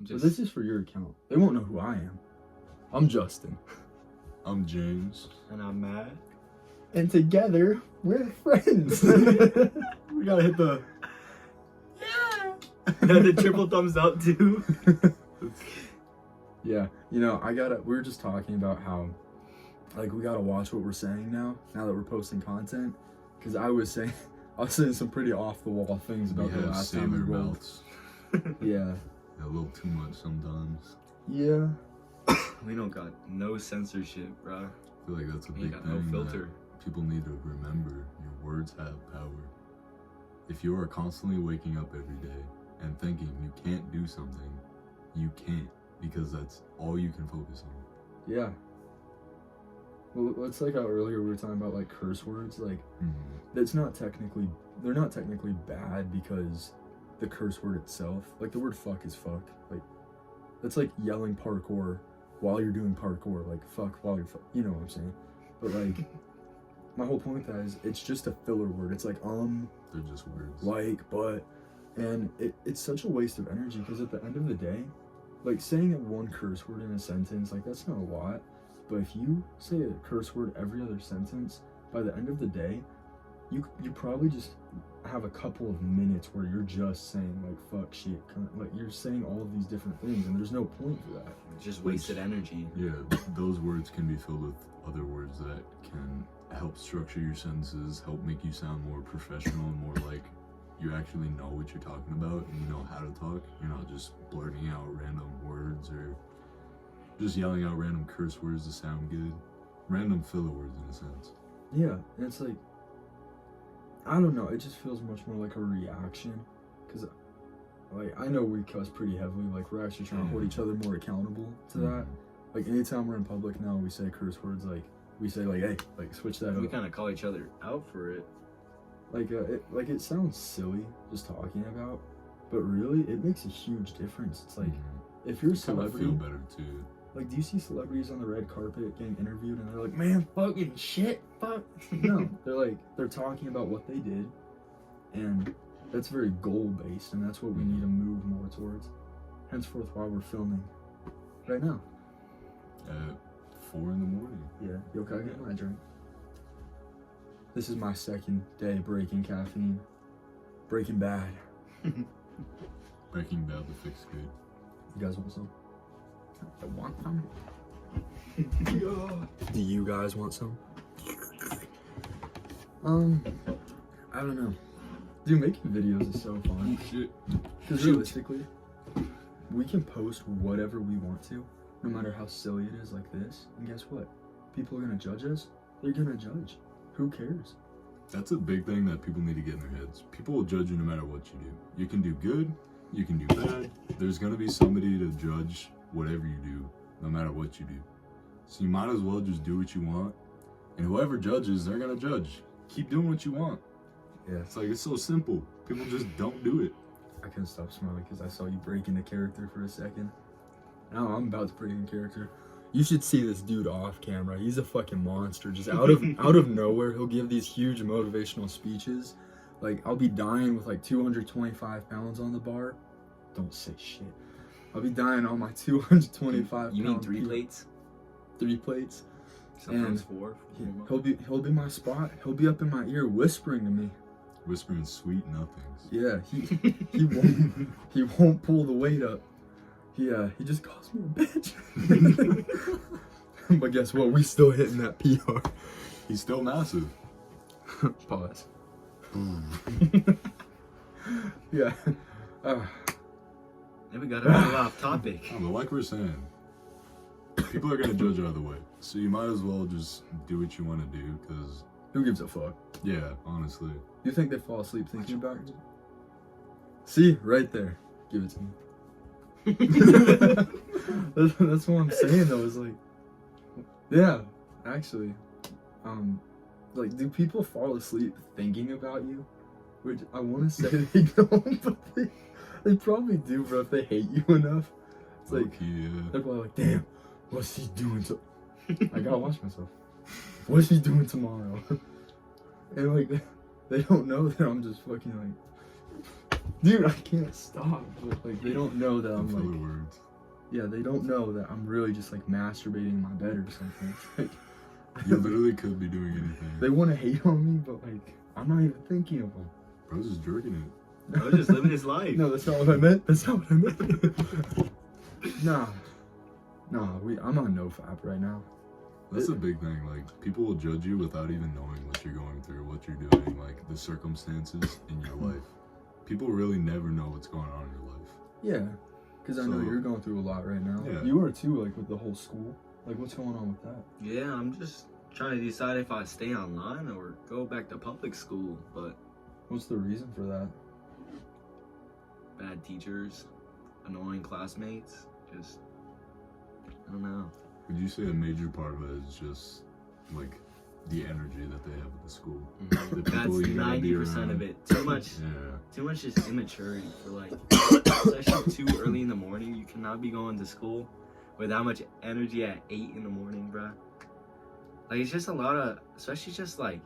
But this is for your account. They won't know who I am. I'm Justin. I'm James. And I'm Matt. And together, we're friends. We gotta hit the... The triple thumbs up, too. Yeah, you know, we were just talking about how, like, we gotta watch what we're saying now that we're posting content. Because I was saying some pretty off-the-wall things about the last time we rolled. Mouths. Yeah. A little too much sometimes. Yeah. We don't got no censorship, bro. I feel like that's a We big got thing. no filter. That people need to remember. Your words have power. If you are constantly waking up every day and thinking you can't do something, you can't, because that's all you can focus on. Yeah. Well, it's like how earlier we were talking about, like, curse words. Like, they're not technically bad because the curse word itself, like, the word fuck is fuck. Like, that's like yelling parkour while you're doing parkour. Like, fuck while you're you know what I'm saying? But, like, my whole point with that is it's just a filler word. It's like, They're just words. like, but, and it's such a waste of energy because at the end of the day, like, saying one curse word in a sentence, like, that's not a lot. But if you say a curse word every other sentence, by the end of the day, you probably just have a couple of minutes where you're just saying, like, fuck, shit, like, you're saying all of these different things, and there's no point for that. Just wasted energy. Yeah, those words can be filled with other words that can help structure your sentences, help make you sound more professional and more like you actually know what you're talking about and you know how to talk. You're not just blurting out random words or just yelling out random curse words to sound good. Random filler words in a sense. Yeah, and it's like, I don't know, it just feels much more like a reaction, because, like, I know we cuss pretty heavily, like, we're actually trying to hold each other more accountable to that. Like, anytime we're in public now, we say curse words, like, we say, like, hey, like, switch that up. We kind of call each other out for it. Like, it sounds silly just talking about, but really, it makes a huge difference. It's like, if you're a celebrity, feel better too. like, do you see celebrities on the red carpet getting interviewed and they're like, man, fucking shit, fuck? No, they're talking about what they did, and that's very goal-based, and that's what we need to move more towards. Henceforth, while we're filming right now. At 4 in the morning. Yeah, yo, can I get my drink? This is my second day breaking caffeine. Breaking Bad. Breaking Bad, the fix good. You guys want some? I want some. Do you guys want some? I don't know. Dude, making videos is so fun. Shit. Because realistically, we can post whatever we want to, no matter how silly it is like this. And guess what? People are gonna judge us. They're gonna judge. Who cares? That's a big thing that people need to get in their heads. People will judge you no matter what you do. You can do good, you can do bad. There's gonna be somebody to judge whatever you do, no matter what you do. So you might as well just do what you want. And whoever judges, they're gonna judge. Keep doing what you want. Yeah. It's like, it's so simple. People just don't do it. I couldn't stop smiling because I saw you break into character for a second. Now I'm about to break into character. You should see this dude off camera. He's a fucking monster. Just out of nowhere, he'll give these huge motivational speeches. Like, I'll be dying with like 225 pounds on the bar. Don't say shit. I'll be dying on my 225 You mean pound 3 PB. plates? 3 plates. Sometimes And 4. He'll be my spot. He'll be up in my ear whispering to me. Whispering sweet nothings. Yeah, he won't pull the weight up. He just calls me a bitch. But guess what? We still hitting that PR. He's still massive. Pause. Yeah. Then we gotta move off topic. But like we're saying, people are gonna judge either way. So you might as well just do what you want to do, because Who gives a fuck? yeah, honestly. You think they fall asleep thinking about it? See, right there. Give it to me. That's what I'm saying though, is like, yeah, actually, like, do people fall asleep thinking about you? Which I want to say they don't, but they probably do, bro, if they hate you enough. It's like, they're probably like, damn, what's he doing to... I gotta watch myself. What's he doing tomorrow? And like, they don't know that I'm just fucking like... Dude, I can't stop. But, like, they don't know that I'm Filler like, words. yeah, they don't know that I'm really just like masturbating in my bed or something. Like, You literally could be doing anything. they want to hate on me, but like, I'm not even thinking of them. Bro's just jerking it. I was just living his life. No, that's not what I meant. That's not what I meant. Nah, I'm on NoFap right now. That's a big thing. Like, people will judge you without even knowing what you're going through, what you're doing, like the circumstances in your life. People really never know what's going on in your life. Yeah, because I know So- you're going through a lot right now. Yeah. You are too, like with the whole school. Like, what's going on with that? Yeah, I'm just trying to decide if I stay online or go back to public school. But What's the reason for that? bad teachers, annoying classmates, just I don't know. Would you say a major part of it is just like the energy that they have at the school? The That's people you gotta be 90% of around. it. Too much. Yeah. Too much just immaturity for like, especially too early in the morning. You cannot be going to school with that much energy at 8 in the morning, bruh. Like, it's just a lot of, especially just like,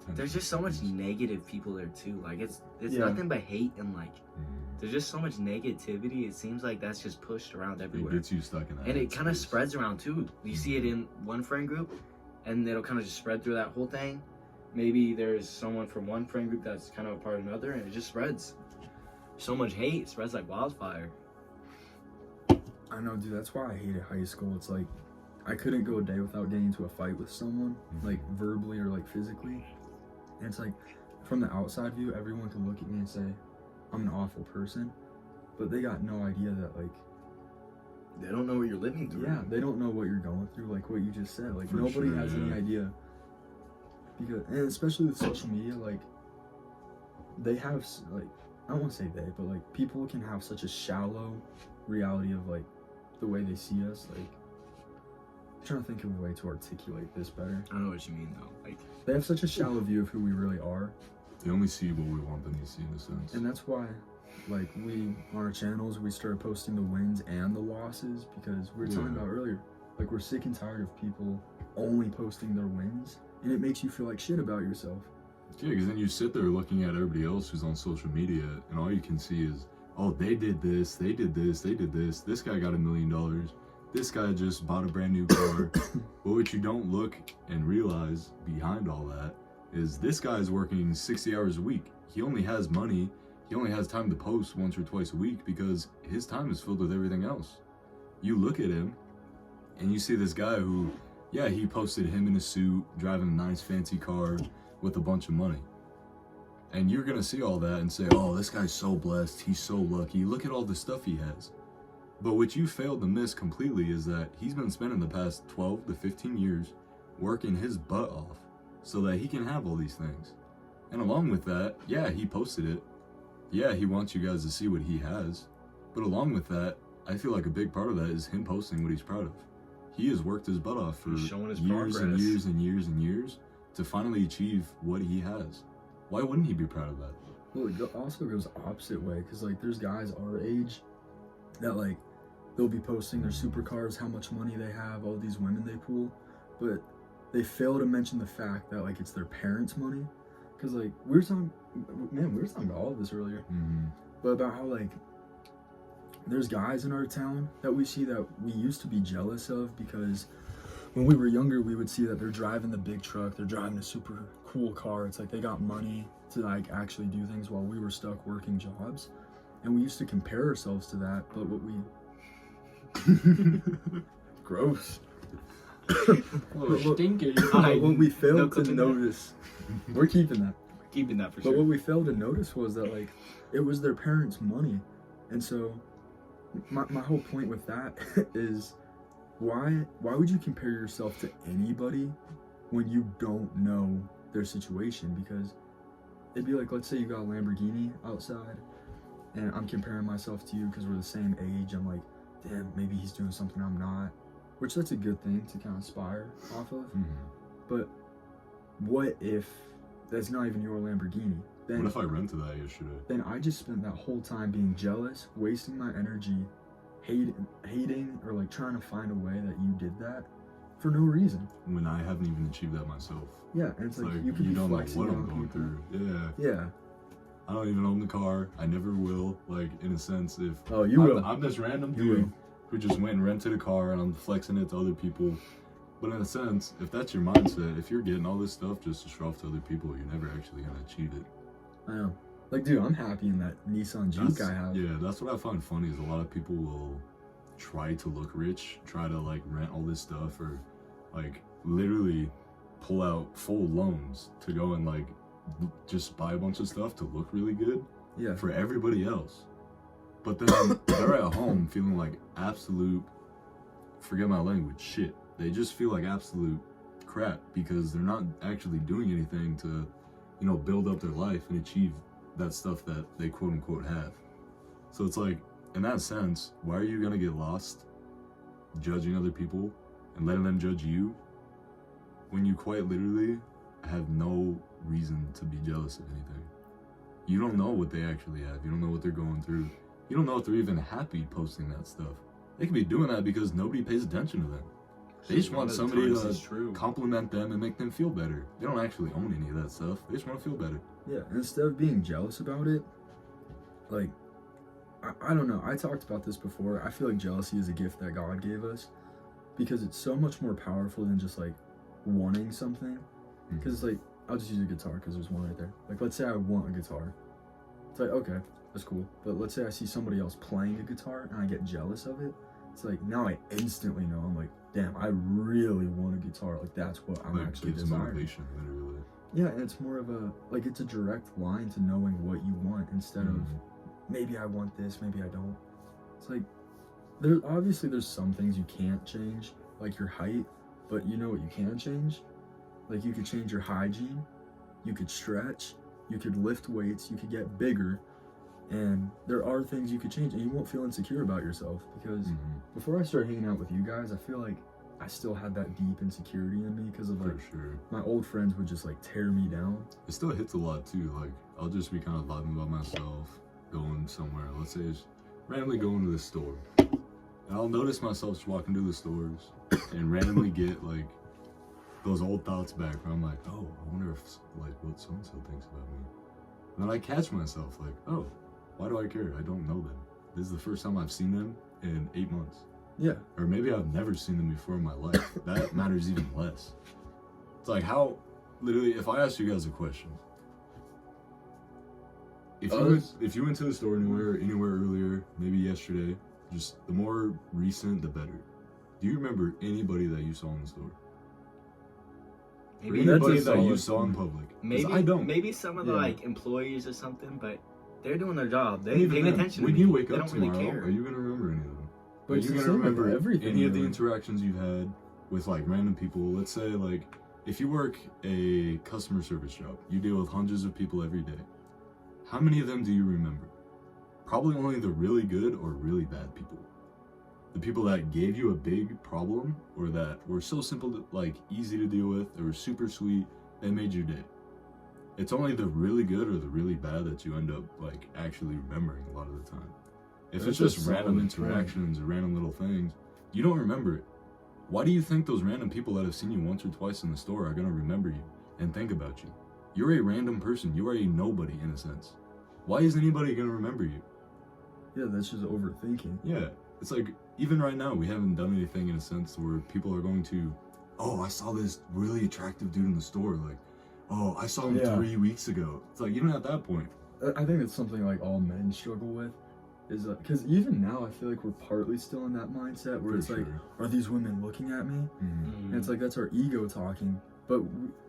there's just so much negative people there too. Like, it's Yeah. nothing but hate and like, Mhm. there's just so much negativity. It seems like that's just pushed around It everywhere. gets you stuck in that. And it kind of headspace. spreads around too. You see it in one friend group, and it'll kind of just spread through that whole thing. Maybe there's someone from one friend group that's kind of a part of another, and it just spreads. So much hate, it spreads like wildfire. I know, dude. That's why I hated high school. It's like I couldn't go a day without getting into a fight with someone, like verbally or like physically. And it's like, from the outside view, everyone can look at me and say, I'm an awful person. But they got no idea that, like, They don't know what you're living through. yeah, they don't know what you're going through, like what you just said. Like, For nobody sure, has any yeah. idea. Because, and especially with social media, like, they have, like, I don't want to say they, but, like, people can have such a shallow reality of, like, the way they see us. Like, I'm trying to think of a way to articulate this better. I know what you mean though. Like, They have such a shallow view of who we really are. They only see what we want them to see, in a sense. And that's why, like, we, on our channels, we started posting the wins and the losses, because we were talking Yeah. about earlier, like, we're sick and tired of people only posting their wins, and it makes you feel like shit about yourself. Yeah, because then you sit there looking at everybody else who's on social media, and all you can see is, oh, they did this, they did this, they did this. This guy got $1 million. This guy just bought a brand new car. But what you don't look and realize behind all that is this guy's working 60 hours a week. He only has money. He only has time to post once or twice a week because his time is filled with everything else. You look at him and you see this guy who, yeah, he posted him in a suit, driving a nice fancy car with a bunch of money. And you're gonna see all that and say, oh, this guy's so blessed, he's so lucky, look at all the stuff he has. But what you failed to miss completely is that he's been spending the past 12 to 15 years working his butt off so that he can have all these things. And along with that, yeah, he posted it. Yeah, he wants you guys to see what he has. But along with that, I feel like a big part of that is him posting what he's proud of. He has worked his butt off for He's showing his years and progress. years and years and years to finally achieve what he has. Why wouldn't he be proud of that? Well, it also goes opposite way, because, like, there's guys our age that, like, they'll be posting their supercars, how much money they have, all these women they pull, but they fail to mention the fact that, like, it's their parents' money. Because, like, we were talking about all of this earlier, but about how, like, there's guys in our town that we see that we used to be jealous of, because when we were younger, we would see that they're driving the big truck, they're driving a super cool car. It's like they got money to, like, actually do things while we were stuck working jobs. And we used to compare ourselves to that, but what we... Gross. Stinky. But what we No failed to clipping that. notice... We're keeping that. keeping that for But sure. what we failed to notice was that, like, it was their parents' money. And so, my whole point with that is, why would you compare yourself to anybody when you don't know their situation? Because it'd be like, let's say you got a Lamborghini outside, and I'm comparing myself to you because we're the same age. I'm like, damn, maybe he's doing something I'm not. Which, that's a good thing to kind of aspire off of. But what if that's not even your Lamborghini? Then, What if I rented that yesterday? then I just spent that whole time being jealous, wasting my energy, hating, or, like, trying to find a way that you did that for no reason. When I haven't even achieved that myself. Yeah, and it's like, you could be don't know flexing what I'm on going people. through. Yeah. Yeah, I don't even own the car. I never will. Like, in a sense, if You will. I'm this random You dude will. who just went and rented a car and I'm flexing it to other people. But in a sense, if that's your mindset, if you're getting all this stuff just to show off to other people, you're never actually gonna achieve it. I know. Like, dude, I'm happy in that Nissan Juke I have. Yeah, that's what I find funny is a lot of people will try to look rich, try to like rent all this stuff, or like literally pull out full loans to go and like just buy a bunch of stuff to look really good Yeah. for everybody else. But then they're at home feeling like absolute, forget my language, shit. They just feel like absolute crap because they're not actually doing anything to, you know, build up their life and achieve that stuff that they quote unquote have. So it's like, in that sense, why are you gonna get lost judging other people and letting them judge you when you quite literally have no reason to be jealous of anything? You don't know what they actually have. You don't know what they're going through. You don't know if they're even happy posting that stuff. They could be doing that because nobody pays attention to them. They just want somebody to compliment them and make them feel better. They don't actually own any of that stuff. They just want to feel better. Yeah, instead of being jealous about it, like, I don't know. I talked about this before. I feel like jealousy is a gift that God gave us because it's so much more powerful than just, like, wanting something. Because it's like, I'll just use a guitar because there's one right there. Like, let's say I want a guitar. It's like, okay, that's cool. But let's say I see somebody else playing a guitar and I get jealous of it. It's like, now I instantly know. I'm like, damn, I really want a guitar. Like, that's what I'm Like, actually gives desiring. motivation, literally. Yeah, and it's more of a, like, it's a direct line to knowing what you want instead of, maybe I want this, maybe I don't. It's like, there's some things you can't change, like your height, but you know what you can change? Like, you could change your hygiene, you could stretch, you could lift weights, you could get bigger, and there are things you could change, and you won't feel insecure about yourself, because before I started hanging out with you guys, I feel like I still had that deep insecurity in me, because of, like, my old friends would just, like, tear me down. It still hits a lot, too. Like, I'll just be kind of vibing by myself, going somewhere. Let's say it's randomly going to the store. And I'll notice myself just walking to the stores and randomly get, like, those old thoughts back where I'm like, oh, I wonder if, like, what so-and-so thinks about me. And then I catch myself, like, oh, why do I care? I don't know them. This is the first time I've seen them in 8 months. Yeah. Or maybe I've never seen them before in my life. That matters even less. It's like how, literally, if I asked you guys a question, if you went to the store anywhere earlier, maybe yesterday, just the more recent, the better. Do you remember anybody that you saw in the store? Maybe Anybody that you saw in public? 'Cause Maybe I don't. Maybe some of the like employees or something, but they're doing their job. They're Even paying then, attention. when to you me. wake they up don't tomorrow, really care. are you gonna remember any of them? But Are it's you the gonna same with remember everything, any of the really. interactions you've had with like random people? Let's say like if you work a customer service job, you deal with hundreds of people every day. How many of them do you remember? Probably only the really good or really bad people. The people that gave you a big problem or that were so simple to, like easy to deal with, they were super sweet, they made your day. It's only the really good or the really bad that you end up like actually remembering a lot of the time. If That's it's just a random solid point. interactions or random little things, you don't remember it. Why do you think those random people that have seen you once or twice in the store are gonna remember you and think about you? You're a random person. You are a nobody in a sense. Why is anybody gonna remember you? Yeah, that's just overthinking. Yeah, it's like even right now we haven't done anything in a sense where people are going to, oh, I saw this really attractive dude in the store. Like, oh, I saw him 3 weeks ago. It's like even at that point. I think it's something like all men struggle with, is because even now I feel like we're partly still in that mindset where it's like, are these women looking at me? And it's like that's our ego talking. But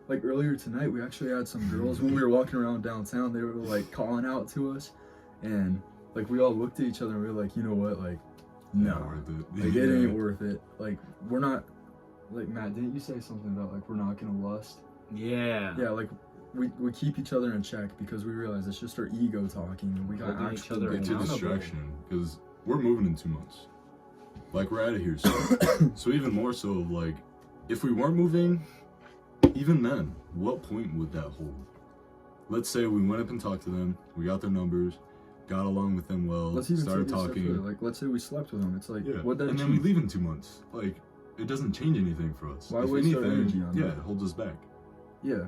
like earlier tonight, we actually had some girls when we were walking around downtown. They were like calling out to us, and like we all looked at each other and we were like, you know what, like, no, like it ain't worth it. Like we're not. Like Matt, didn't you say something about like we're not gonna lust? Yeah. Yeah, like we keep each other in check because we realize it's just our ego talking and we got Holding each actual other It's a goals. distraction because we're moving in 2 months. Like we're out of here soon. So even more so, like if we weren't moving, even then, what point would that hold? Let's say we went up and talked to them, we got their numbers, got along with them well, Let's even started take it a step talking. further. Like let's say we slept with them. It's like Yeah, what that and then we leave in 2 months. Like it doesn't change anything for us. Why If waste our anything, energy on yeah, that? it holds us back. Yeah,